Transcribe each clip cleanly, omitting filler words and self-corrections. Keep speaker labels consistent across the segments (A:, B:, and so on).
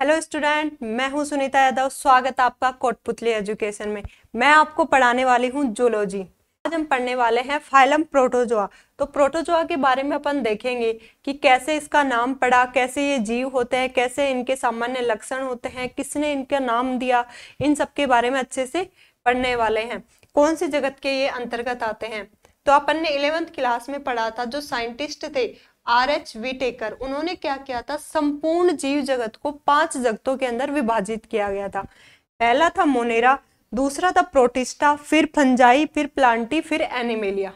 A: Hello student, मैं हूं सुनीता यादव। स्वागत है आपका कोटपुतली एजुकेशन में। मैं आपको पढ़ाने वाली हूं जूलॉजी। आज हम पढ़ने वाले हैं फाइलम प्रोटोजोआ। तो प्रोटोजोआ के बारे में अपन देखेंगे कि कैसे इसका नाम पड़ा, कैसे ये जीव होते हैं, कैसे इनके सामान्य लक्षण होते हैं, किसने इनका नाम दिया, इन सब के बारे में अच्छे से पढ़ने वाले हैं। कौन से जगत के ये अंतर्गत आते हैं। तो अपन ने 11th क्लास में पढ़ा था, जो साइंटिस्ट थे R.H. व्हिटेकर, उन्होंने क्या किया था, संपूर्ण जीव जगत को 5 जगतों के अंदर विभाजित किया गया था। पहला था मोनेरा, दूसरा था प्रोटिस्टा, फिर फंजाई, फिर प्लांटी, फिर एनिमेलिया।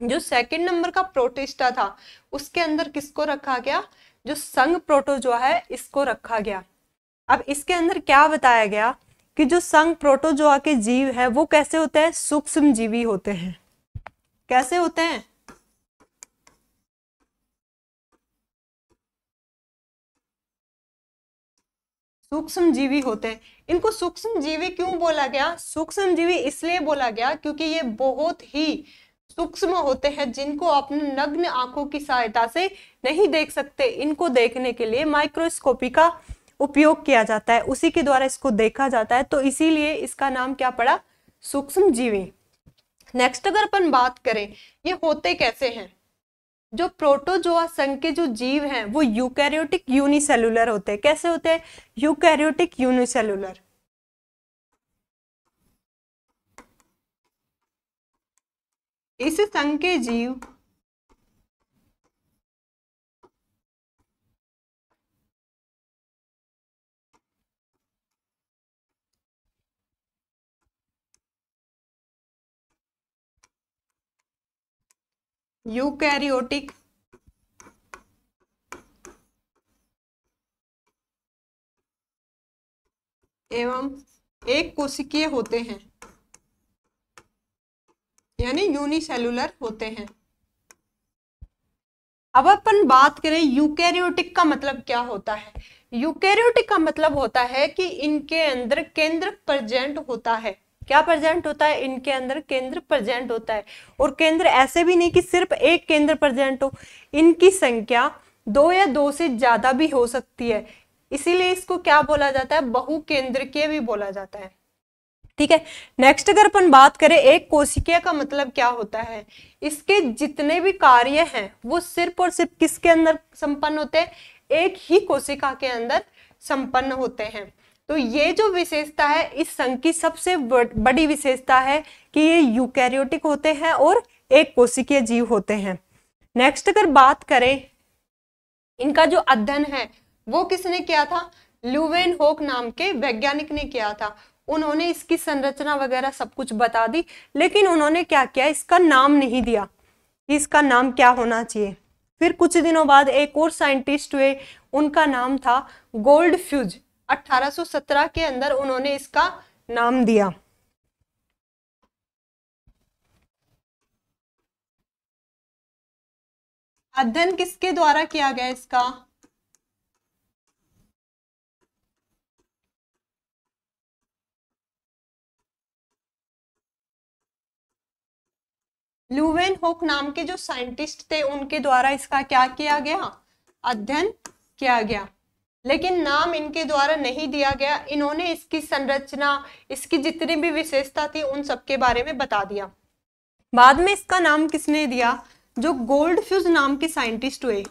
A: जो सेकंड नंबर का प्रोटिस्टा था, उसके अंदर किसको रखा गया, जो संघ प्रोटोजोआ है, इसको रखा गया। अब इसके अंदर क्या बताया गया कि जो संघ प्रोटोजोआ के जीव है वो कैसे होते हैं, सूक्ष्म जीवी होते हैं। कैसे होते हैं, सूक्ष्म जीवी होते हैं। इनको सूक्ष्म जीवी क्यों बोला गया, सूक्ष्म जीवी इसलिए बोला गया क्योंकि ये बहुत ही सूक्ष्म होते हैं, जिनको अपने नग्न आंखों की सहायता से नहीं देख सकते। इनको देखने के लिए माइक्रोस्कोपी का उपयोग किया जाता है, उसी के द्वारा इसको देखा जाता है, तो इसीलिए इसका नाम क्या पड़ा, सूक्ष्म जीवी। नेक्स्ट अगर अपन बात करें, ये होते कैसे हैं। जो प्रोटोजोआ संघ के जो जीव हैं वो यूकैरियोटिक यूनिसेलुलर होते हैं। कैसे होते हैं, यूकैरियोटिक यूनिसेलुलर। इस संघ के जीव यूकैरियोटिक एवं एक कोशिकीय होते हैं, यानी यूनिसेलुलर होते हैं। अब अपन बात करें यूकैरियोटिक का मतलब क्या होता है। यूकैरियोटिक का मतलब होता है कि इनके अंदर केंद्र प्रेजेंट होता है। क्या प्रेजेंट होता है, इनके अंदर केंद्र प्रेजेंट होता है। और केंद्र ऐसे भी नहीं कि सिर्फ एक केंद्र प्रेजेंट हो, इनकी संख्या 2 या 2 से ज्यादा भी हो सकती है। इसीलिए इसको क्या बोला जाता है, बहुकेंद्रकीय भी बोला जाता है। ठीक है। नेक्स्ट अगर अपन बात करें एक कोशिकीय का मतलब क्या होता है, इसके जितने भी कार्य हैं वो सिर्फ और सिर्फ किसके अंदर संपन्न होते हैं, एक ही कोशिका के अंदर संपन्न होते हैं। तो ये जो विशेषता है इस संघ की सबसे बड़ी विशेषता है कि ये यूकैरियोटिक होते हैं और एक कोशिकीय जीव होते हैं। नेक्स्ट अगर बात करें, इनका जो अध्ययन है वो किसने किया था, ल्यूवेनहोक नाम के वैज्ञानिक ने किया था। उन्होंने इसकी संरचना वगैरह सब कुछ बता दी, लेकिन उन्होंने क्या किया, इसका नाम नहीं दिया कि इसका नाम क्या होना चाहिए। फिर कुछ दिनों बाद एक और साइंटिस्ट हुए, उनका नाम था गोल्डफ्यूज। 1817 के अंदर उन्होंने इसका नाम दिया। अध्ययन किसके द्वारा किया गया इसका, ल्यूवेनहोक नाम के जो साइंटिस्ट थे उनके द्वारा इसका क्या किया गया, अध्ययन किया गया। लेकिन नाम इनके द्वारा नहीं दिया गया। इन्होंने इसकी संरचना, इसकी जितनी भी विशेषता थी उन सब के बारे में बता दिया। बाद में इसका नाम किसने दिया, जो गोल्डफ्यूज नाम के साइंटिस्ट हुए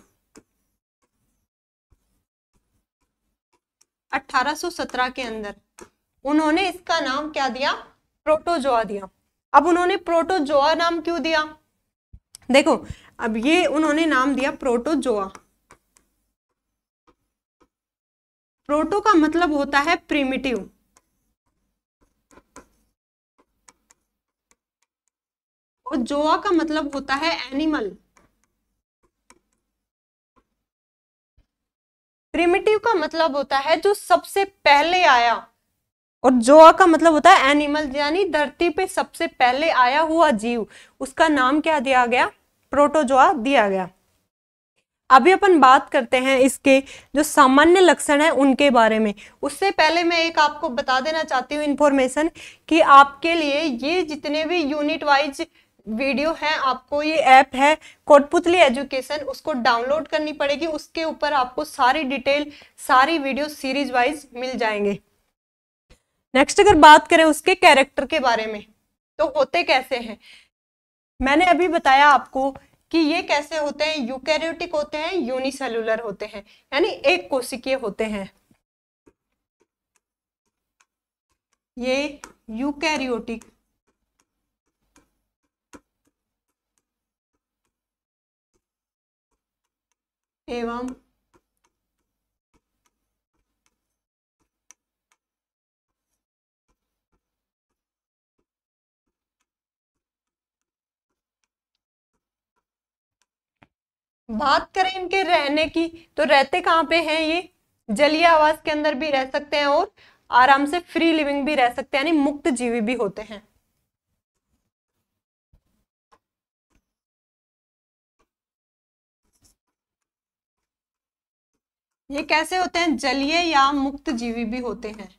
A: 1817 के अंदर, उन्होंने इसका नाम क्या दिया, प्रोटोजोआ दिया। अब उन्होंने प्रोटोजोआ नाम क्यों दिया, देखो अब ये उन्होंने नाम दिया प्रोटोजोआ। प्रोटो का मतलब होता है प्रिमिटिव, और जोआ का मतलब होता है एनिमल। प्रिमिटिव का मतलब होता है जो सबसे पहले आया, और जोआ का मतलब होता है एनिमल, यानी धरती पे सबसे पहले आया हुआ जीव। उसका नाम क्या दिया गया, प्रोटोजोआ दिया गया। अभी अपन बात करते हैं इसके जो सामान्य लक्षण है उनके बारे में। उससे पहले मैं एक आपको बता देना चाहती हूँ इंफॉर्मेशन, कि आपके लिए ये जितने भी यूनिट वाइज वीडियो है, आपको ये ऐप है कोटपुतली एजुकेशन, उसको डाउनलोड करनी पड़ेगी। उसके ऊपर आपको सारी डिटेल, सारी वीडियो सीरीज वाइज मिल जाएंगे। नेक्स्ट अगर बात करें उसके कैरेक्टर के बारे में, तो होते कैसे हैं, मैंने अभी बताया आपको कि ये कैसे होते हैं, यूकैरियोटिक होते हैं, यूनिसेलुलर होते हैं, यानी एक कोशिकीय होते हैं। ये यूकैरियोटिक एवं बात करें इनके रहने की, तो रहते कहाँ पे हैं ये, जलीय आवास के अंदर भी रह सकते हैं और आराम से फ्री लिविंग भी रह सकते हैं, यानी मुक्त जीवी भी होते हैं। ये कैसे होते हैं, जलीय या मुक्त जीवी भी होते हैं।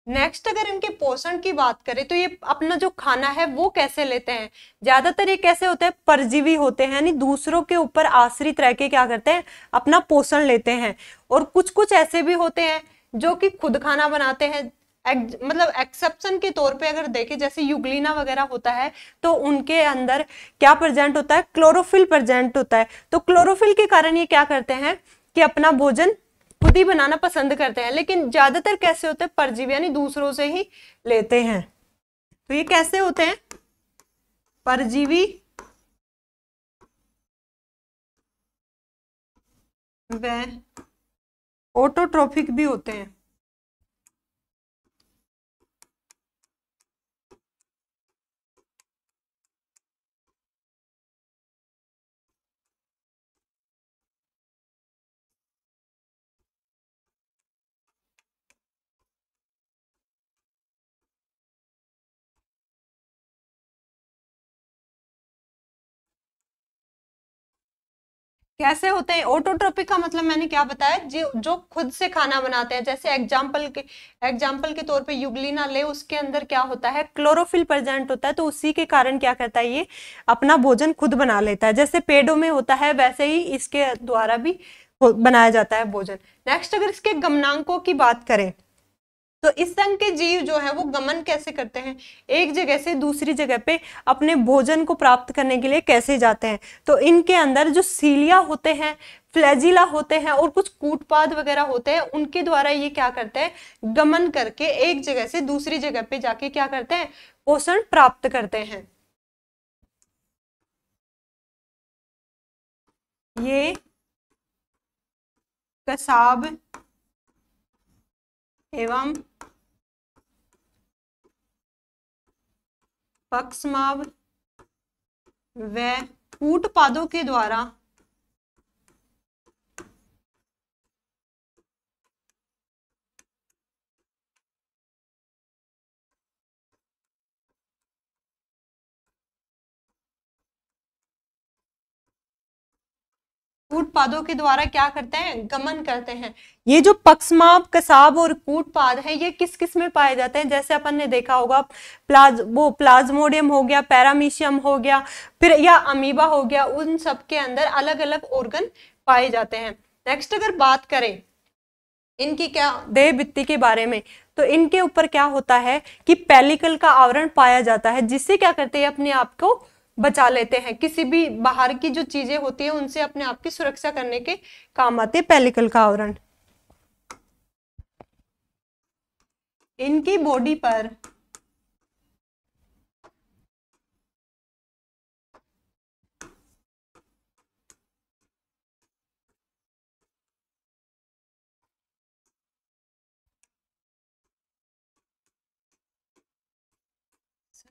A: नेक्स्ट अगर इनके पोषण की बात करें, तो ये अपना जो खाना है वो कैसे लेते हैं, ज्यादातर ये कैसे होते हैं, परजीवी होते हैं, यानी दूसरों के ऊपर आश्रित रह के क्या करते हैं, अपना पोषण लेते हैं। और कुछ कुछ ऐसे भी होते हैं जो कि खुद खाना बनाते हैं। मतलब एक्सेप्शन के तौर पे अगर देखें, जैसे युग्लिना वगैरह होता है, तो उनके अंदर क्या प्रेजेंट होता है, क्लोरोफिल प्रेजेंट होता है। तो क्लोरोफिल के कारण ये क्या करते हैं कि अपना भोजन खुद ही बनाना पसंद करते हैं। लेकिन ज्यादातर कैसे होते हैं, परजीवी, यानी दूसरों से ही लेते हैं। तो ये कैसे होते हैं, परजीवी व ऑटोट्रोफिक भी होते हैं। कैसे होते हैं, ऑटोट्रोपिक का मतलब मैंने क्या बताया, जो जो खुद से खाना बनाते हैं। जैसे एग्जाम्पल के तौर पे युग्लिना ले, उसके अंदर क्या होता है, क्लोरोफिल प्रेजेंट होता है, तो उसी के कारण क्या करता है, ये अपना भोजन खुद बना लेता है। जैसे पेड़ों में होता है, वैसे ही इसके द्वारा भी बनाया जाता है भोजन। नेक्स्ट अगर इसके गमनांकों की बात करें, तो इस संघ के जीव जो है वो गमन कैसे करते हैं, एक जगह से दूसरी जगह पे अपने भोजन को प्राप्त करने के लिए कैसे जाते हैं। तो इनके अंदर जो सीलिया होते हैं, फ्लैजिला होते हैं और कुछ कूटपाद वगैरह होते हैं, उनके द्वारा ये क्या करते हैं, गमन करके एक जगह से दूसरी जगह पे जाके क्या करते हैं, पोषण प्राप्त करते हैं। ये कसाब एवं पक्षमाव व कूटपादों के द्वारा कूटपादों के द्वारा क्या करते हैं, गमन करते हैं। ये जो पक्षमाप, कसाब और कूटपाद है, ये किस किस में पाए जाते हैं, जैसे अपन ने देखा होगा, प्लाज्मोडियम हो गया, पैरामीशियम हो गया, फिर या अमीबा हो गया, उन सब के अंदर अलग अलग ऑर्गन पाए जाते हैं। नेक्स्ट अगर बात करें इनकी क्या देह भित्ति के बारे में, तो इनके ऊपर क्या होता है कि पेलिकल का आवरण पाया जाता है, जिससे क्या करते हैं, अपने आप को बचा लेते हैं, किसी भी बाहर की जो चीजें होती है उनसे अपने आप की सुरक्षा करने के काम आते हैं पेलिकल का आवरण। इनकी बॉडी पर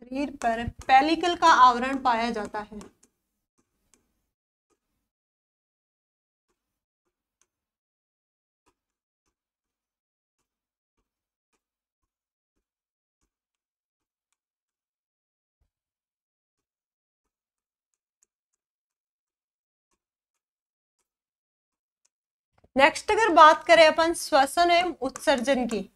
A: शरीर पर पेलिकल का आवरण पाया जाता है। नेक्स्ट अगर बात करें अपन श्वसन एवं उत्सर्जन की,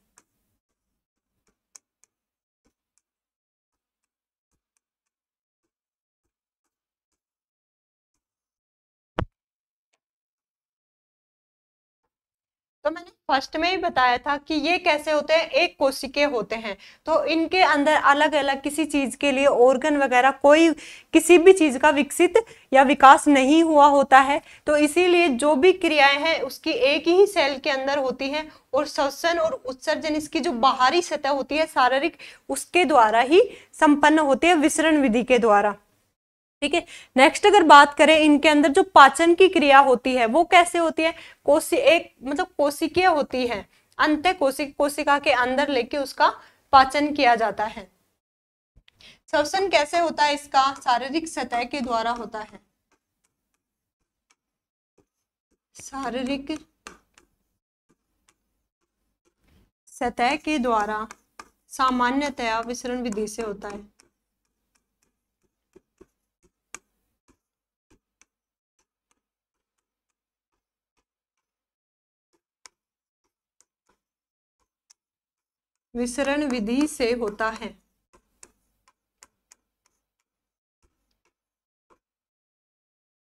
A: तो मैंने फर्स्ट में ही बताया था कि ये कैसे होते हैं, एक कोशिकीय होते हैं। तो इनके अंदर अलग अलग किसी चीज के लिए ऑर्गन वगैरह कोई किसी भी चीज का विकसित या विकास नहीं हुआ होता है। तो इसीलिए जो भी क्रियाएं हैं उसकी एक ही सेल के अंदर होती हैं, और श्वसन और उत्सर्जन इसकी जो बाहरी सतह होती है शारीरिक, उसके द्वारा ही संपन्न होती है, विसरण विधि के द्वारा। ठीक है। नेक्स्ट अगर बात करें इनके अंदर जो पाचन की क्रिया होती है वो कैसे होती है, कोशिकीय होती है, अंत कोशिका के अंदर लेके उसका पाचन किया जाता है। श्वसन कैसे होता है, इसका शारीरिक सतह के द्वारा होता है, शारीरिक सतह के द्वारा सामान्यतया विसरण विधि से होता है। विसरण विधि से होता है।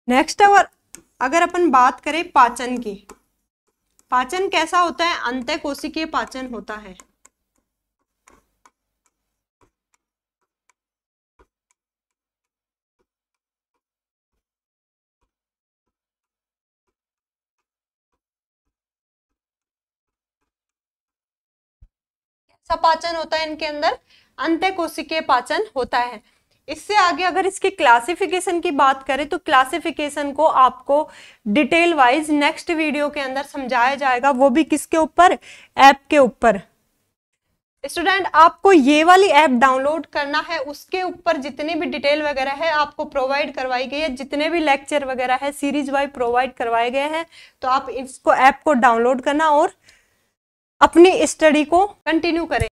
A: नेक्स्ट अगर अपन बात करें पाचन की, पाचन कैसा होता है, अंतःकोशिकीय पाचन होता है। पाचन होता है इनके अंदर, अंतःकोशिकीय पाचन होता है। इससे आगे अगर इसकी क्लासिफिकेशन की बात करें तो क्लासिफिकेशन को आपको डिटेल वाइज नेक्स्ट वीडियो के अंदर समझाया जाएगा, वो भी किसके ऊपर, ऐप के ऊपर। स्टूडेंट आपको ये वाली ऐप डाउनलोड करना है, उसके ऊपर जितनी भी डिटेल वगैरह है आपको प्रोवाइड करवाई गई है, जितने भी लेक्चर वगैरह है सीरीज वाइज प्रोवाइड करवाए गए हैं। तो आप इसको ऐप को डाउनलोड करना और अपनी स्टडी को कंटिन्यू करें।